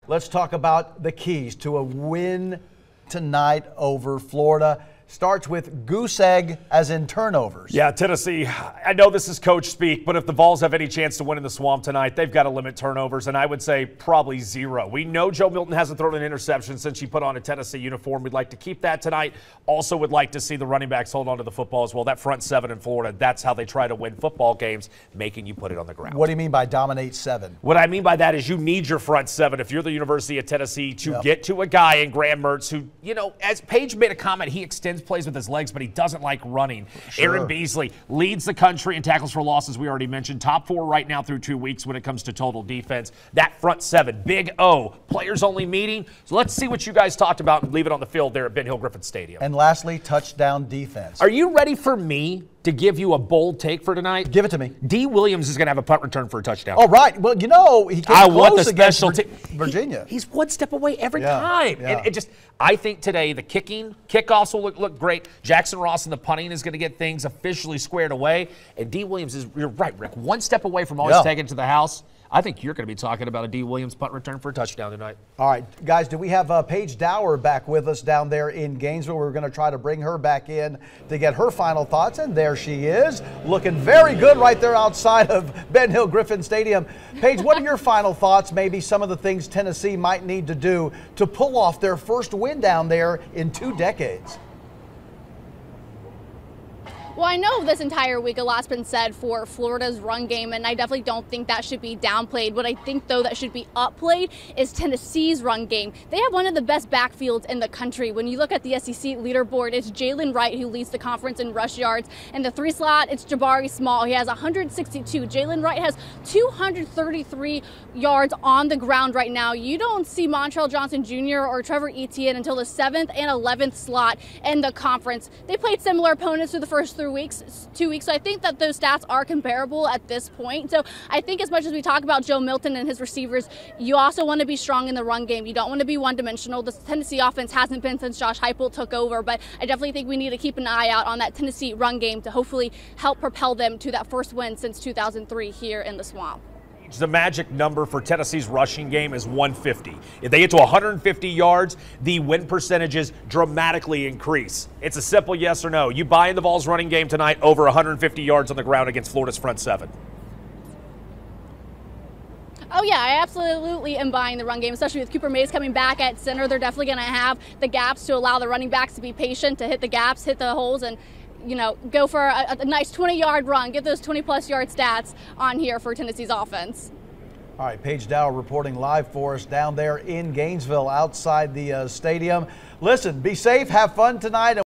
let's talk about the keys to a win tonight over Florida. Starts with goose egg, as in turnovers. Yeah, Tennessee, I know this is coach speak, but if the Vols have any chance to win in the Swamp tonight, they've got to limit turnovers, and I would say probably zero. We know Joe Milton hasn't thrown an interception since he put on a Tennessee uniform. We'd like to keep that tonight. Also would like to see the running backs hold on to the football as well. That front seven in Florida, that's how they try to win football games, making you put it on the ground. What do you mean by dominate seven? What I mean by that is you need your front seven if you're the University of Tennessee to get to a guy in Graham Mertz who, you know, as Paige made a comment, he extends plays with his legs, but he doesn't like running. Sure. Aaron Beasley leads the country in tackles for losses, we already mentioned. Top 4 right now through 2 weeks when it comes to total defense. That front seven, Big O, players only meeting. So let's see what you guys talked about and leave it on the field there at Ben Hill Griffin Stadium. And lastly, touchdown defense. Are you ready for me to give you a bold take for tonight? Give it to me. D. Williams is going to have a punt return for a touchdown. Oh, right. Well, you know, he came close against Virginia. He's one step away every time. Yeah. And it just, I think today the kickoffs will look great. Jackson Ross and the punting is going to get things officially squared away. And D. Williams is, you're right, Rick, one step away from always taking it to the house. I think you're going to be talking about a D. Williams punt return for a touchdown tonight. All right, guys, do we have Paige Dower back with us down there in Gainesville? We're going to try to bring her back in to get her final thoughts, and there she is, looking very good right there outside of Ben Hill Griffin Stadium. Paige, what are your final thoughts, maybe some of the things Tennessee might need to do to pull off their first win down there in 2 decades? Well, I know this entire week a lot's been said for Florida's run game, and I definitely don't think that should be downplayed. What I think, though, that should be upplayed is Tennessee's run game. They have one of the best backfields in the country. When you look at the SEC leaderboard, it's Jalen Wright who leads the conference in rush yards. In the 3 slot, it's Jabari Small. He has 162. Jalen Wright has 233 yards on the ground right now. You don't see Montrell Johnson Jr. or Trevor Etienne until the 7th and 11th slot in the conference. They played similar opponents through the first 2 weeks. So I think that those stats are comparable at this point. So I think as much as we talk about Joe Milton and his receivers, you also want to be strong in the run game. You don't want to be one-dimensional. The Tennessee offense hasn't been since Josh Heupel took over, but I definitely think we need to keep an eye out on that Tennessee run game to hopefully help propel them to that first win since 2003 here in the Swamp. The magic number for Tennessee's rushing game is 150. If they get to 150 yards, the win percentages dramatically increase. It's a simple yes or no. You buy in the Vols running game tonight over 150 yards on the ground against Florida's front seven? Oh, yeah, I absolutely am buying the run game, especially with Cooper Mays coming back at center. They're definitely going to have the gaps to allow the running backs to be patient, to hit the gaps, hit the holes, and you know, go for a nice 20-yard run, get those 20-plus yard stats on here for Tennessee's offense. All right, Paige Dower reporting live for us down there in Gainesville outside the stadium. Listen, be safe, have fun tonight.